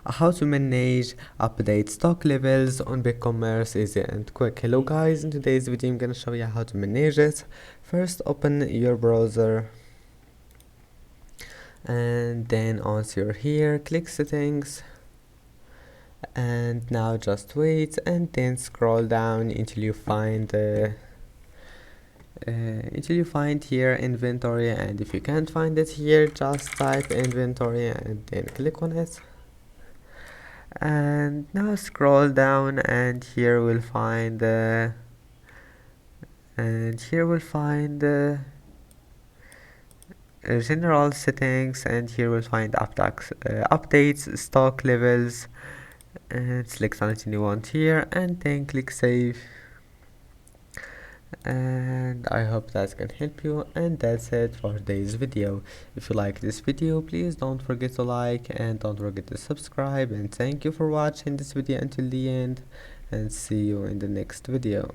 How to manage update stock levels on Bigcommerce easy and quick. Hello guys, in today's video I'm gonna show you how to manage it. First open your browser and then once you're here click settings, and now just wait and then scroll down until you find here inventory, and if you can't find it here just type inventory and then click on it. And now scroll down and here we'll find general settings, and here we'll find updates stock levels, and select anything you want here and then click save. And I hope that can help you, and that's it for today's video. If you like this video, please don't forget to like and don't forget to subscribe, and thank you for watching this video until the end, and see you in the next video.